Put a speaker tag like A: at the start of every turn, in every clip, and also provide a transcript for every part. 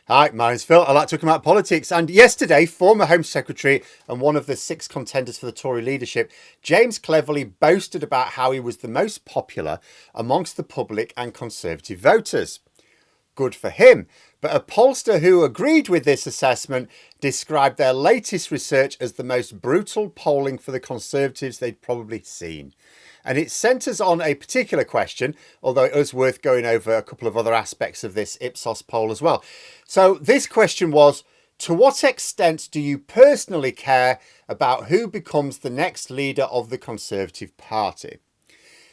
A: Hi, my name's Phil. I like talking about politics. And yesterday, former Home Secretary and one of the 6 contenders for the Tory leadership, James cleverly boasted about how he was the most popular amongst the public and Conservative voters. Good for him. But a pollster who agreed with this assessment described their latest research as the most brutal polling for the Conservatives they'd probably seen. And it centres on a particular question, although it is worth going over a couple of other aspects of this IPSOS poll as well. So this question was, to what extent do you personally care about who becomes the next leader of the Conservative Party?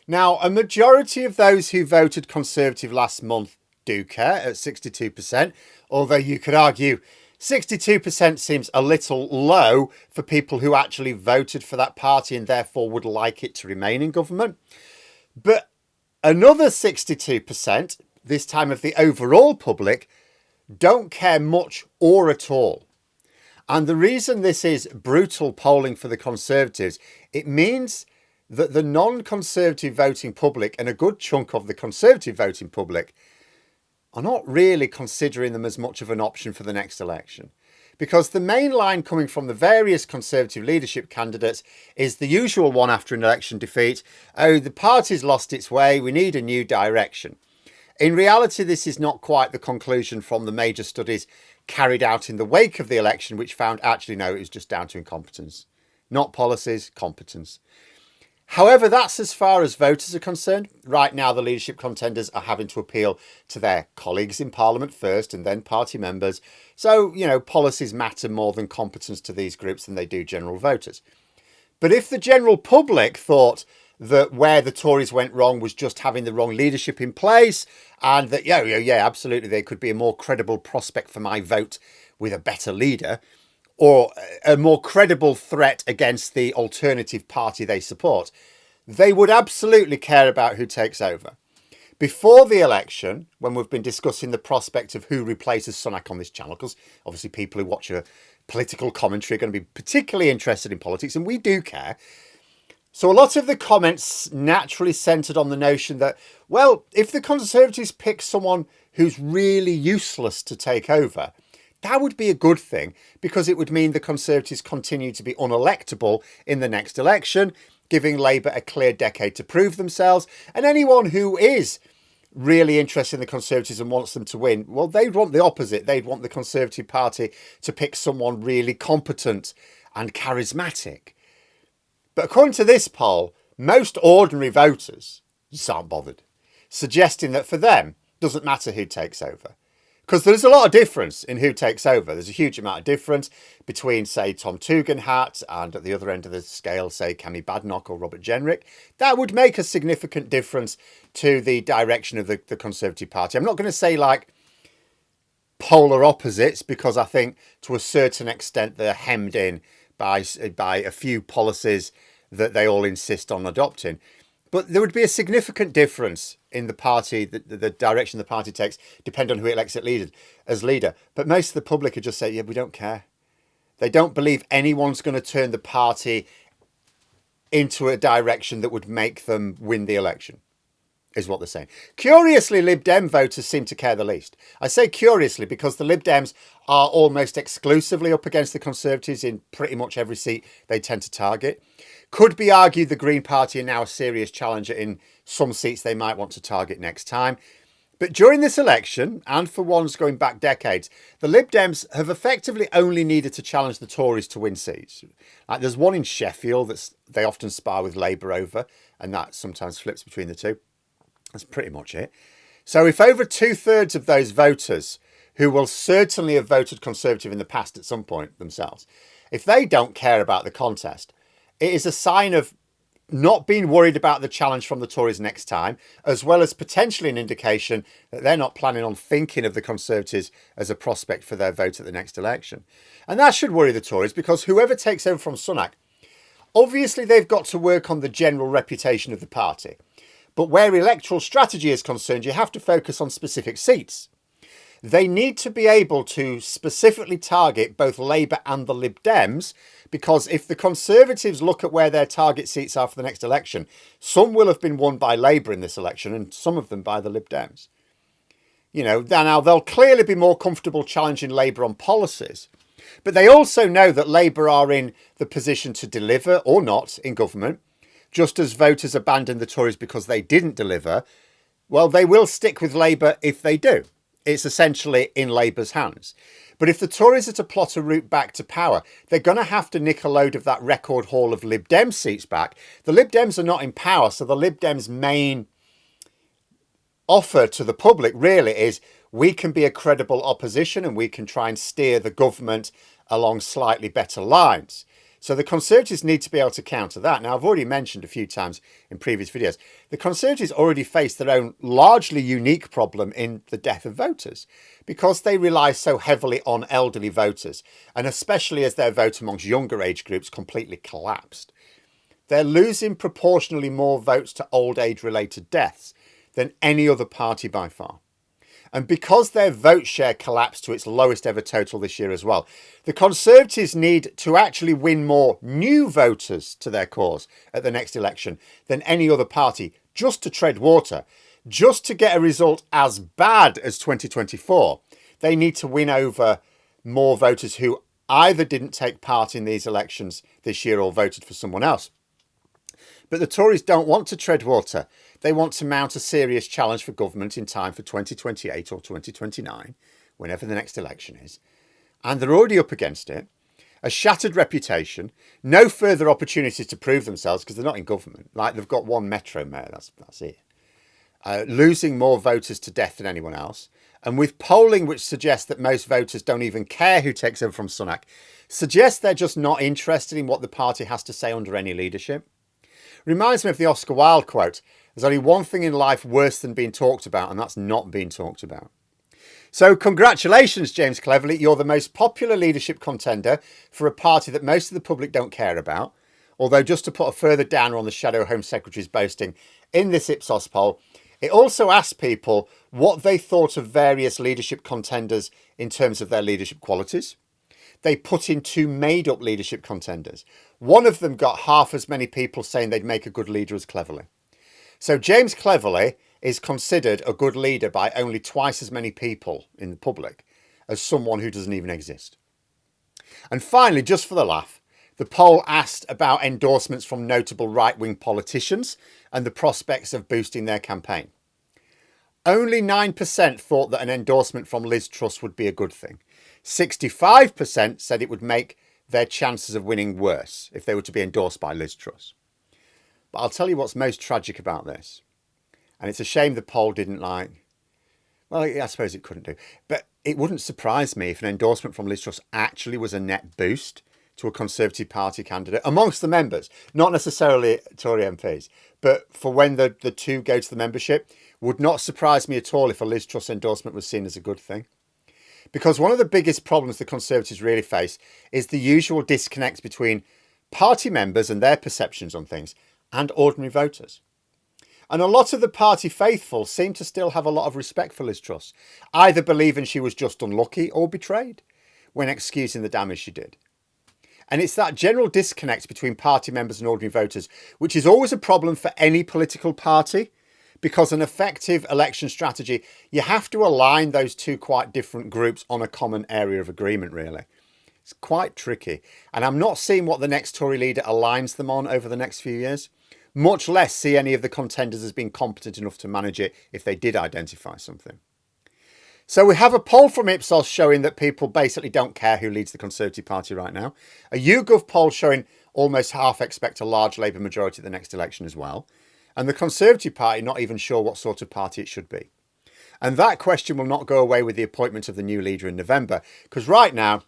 A: Now, a majority of those who voted Conservative last month do care at 62%, although you could argue 62% seems a little low for people who actually voted for that party and therefore would like it to remain in government. But another 62%, this time of the overall public, don't care much or at all. And the reason this is brutal polling for the Conservatives, it means that the non-Conservative voting public and a good chunk of the Conservative voting public are not really considering them as much of an option for the next election. Because the main line coming from the various Conservative leadership candidates is the usual one after an election defeat. Oh, the party's lost its way. We need a new direction. In reality, this is not quite the conclusion from the major studies carried out in the wake of the election, which found actually, no, it was just down to incompetence. Not policies, competence. However, that's as far as voters are concerned. Right now, the leadership contenders are having to appeal to their colleagues in Parliament first and then party members. So, policies matter more than competence to these groups than they do general voters. But if the general public thought that where the Tories went wrong was just having the wrong leadership in place and that, absolutely, they could be a more credible prospect for my vote with a better leader, or a more credible threat against the alternative party they support, they would absolutely care about who takes over. Before the election, when we've been discussing the prospect of who replaces Sunak on this channel, because obviously people who watch a political commentary are going to be particularly interested in politics, and we do care. So a lot of the comments naturally centred on the notion that, well, if the Conservatives pick someone who's really useless to take over, that would be a good thing because it would mean the Conservatives continue to be unelectable in the next election, giving Labour a clear decade to prove themselves. And anyone who is really interested in the Conservatives and wants them to win, well, they'd want the opposite. They'd want the Conservative Party to pick someone really competent and charismatic. But according to this poll, most ordinary voters just aren't bothered, suggesting that for them, it doesn't matter who takes over. Because there's a lot of difference in who takes over. There's a huge amount of difference between, say, Tom Tugendhat and at the other end of the scale, say, Cami Badenoch or Robert Jenrick. That would make a significant difference to the direction of the Conservative Party. I'm not going to say like polar opposites because I think to a certain extent they're hemmed in by a few policies that they all insist on adopting. But there would be a significant difference in the party, the direction the party takes, depending on who it elects as leader. But most of the public would just say, yeah, we don't care. They don't believe anyone's going to turn the party into a direction that would make them win the election, is what they're saying. Curiously, Lib Dem voters seem to care the least. I say curiously because the Lib Dems are almost exclusively up against the Conservatives in pretty much every seat they tend to target. Could be argued the Green Party are now a serious challenger in some seats they might want to target next time. But during this election, and for ones going back decades, the Lib Dems have effectively only needed to challenge the Tories to win seats. Like there's one in Sheffield that they often spar with Labour over, and that sometimes flips between the two. That's pretty much it. So if over 2/3 of those voters, who will certainly have voted Conservative in the past at some point themselves, if they don't care about the contest, it is a sign of not being worried about the challenge from the Tories next time, as well as potentially an indication that they're not planning on thinking of the Conservatives as a prospect for their vote at the next election. And that should worry the Tories because whoever takes over from Sunak, obviously they've got to work on the general reputation of the party. But where electoral strategy is concerned, you have to focus on specific seats. They need to be able to specifically target both Labour and the Lib Dems, because if the Conservatives look at where their target seats are for the next election, some will have been won by Labour in this election and some of them by the Lib Dems. You know, now they'll clearly be more comfortable challenging Labour on policies. But they also know that Labour are in the position to deliver or not in government. Just as voters abandoned the Tories because they didn't deliver, well, they will stick with Labour if they do. It's essentially in Labour's hands. But if the Tories are to plot a route back to power, they're going to have to nick a load of that record haul of Lib Dem seats back. The Lib Dems are not in power, so the Lib Dems' main offer to the public really is we can be a credible opposition and we can try and steer the government along slightly better lines. So the Conservatives need to be able to counter that. Now, I've already mentioned a few times in previous videos, the Conservatives already face their own largely unique problem in the death of voters because they rely so heavily on elderly voters, and especially as their vote amongst younger age groups completely collapsed. They're losing proportionally more votes to old age related deaths than any other party by far. And because their vote share collapsed to its lowest ever total this year as well, the Conservatives need to actually win more new voters to their cause at the next election than any other party, just to tread water, just to get a result as bad as 2024. They need to win over more voters who either didn't take part in these elections this year or voted for someone else. But the Tories don't want to tread water. They want to mount a serious challenge for government in time for 2028 or 2029, whenever the next election is. And they're already up against it. A shattered reputation, no further opportunities to prove themselves because they're not in government. Like they've got one Metro mayor, that's it. Losing more voters to death than anyone else. And with polling which suggests that most voters don't even care who takes over from Sunak, suggests they're just not interested in what the party has to say under any leadership. Reminds me of the Oscar Wilde quote, there's only one thing in life worse than being talked about, and that's not being talked about. So congratulations, James Cleverly. You're the most popular leadership contender for a party that most of the public don't care about. Although just to put a further downer on the Shadow Home Secretary's boasting, in this Ipsos poll, it also asked people what they thought of various leadership contenders in terms of their leadership qualities. They put in two made-up leadership contenders. One of them got half as many people saying they'd make a good leader as Cleverly. So James Cleverly is considered a good leader by only twice as many people in the public as someone who doesn't even exist. And finally, just for the laugh, the poll asked about endorsements from notable right-wing politicians and the prospects of boosting their campaign. Only 9% thought that an endorsement from Liz Truss would be a good thing. 65% said it would make their chances of winning worse if they were to be endorsed by Liz Truss. But I'll tell you what's most tragic about this. And it's a shame the poll didn't well, I suppose it couldn't do. But it wouldn't surprise me if an endorsement from Liz Truss actually was a net boost to a Conservative Party candidate amongst the members. Not necessarily Tory MPs. But for when the two go to the membership, would not surprise me at all if a Liz Truss endorsement was seen as a good thing. Because one of the biggest problems the Conservatives really face is the usual disconnect between party members and their perceptions on things and ordinary voters. And a lot of the party faithful seem to still have a lot of respect for Liz Truss, either believing she was just unlucky or betrayed when excusing the damage she did. And it's that general disconnect between party members and ordinary voters, which is always a problem for any political party, because an effective election strategy, you have to align those two quite different groups on a common area of agreement, really. It's quite tricky. And I'm not seeing what the next Tory leader aligns them on over the next few years, much less see any of the contenders as being competent enough to manage it if they did identify something. So we have a poll from Ipsos showing that people basically don't care who leads the Conservative Party right now. A YouGov poll showing almost half expect a large Labour majority at the next election as well. And the Conservative Party not even sure what sort of party it should be. And that question will not go away with the appointment of the new leader in November, because right now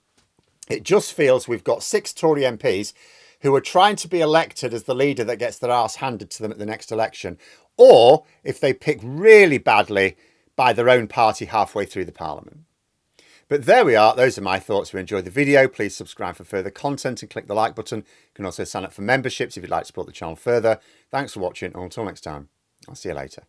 A: it just feels we've got 6 Tory MPs who are trying to be elected as the leader that gets their arse handed to them at the next election, or if they pick really badly, by their own party halfway through the Parliament. But there we are. Those are my thoughts. If you enjoyed the video, please subscribe for further content and click the like button. You can also sign up for memberships if you'd like to support the channel further. Thanks for watching, and until next time, I'll see you later.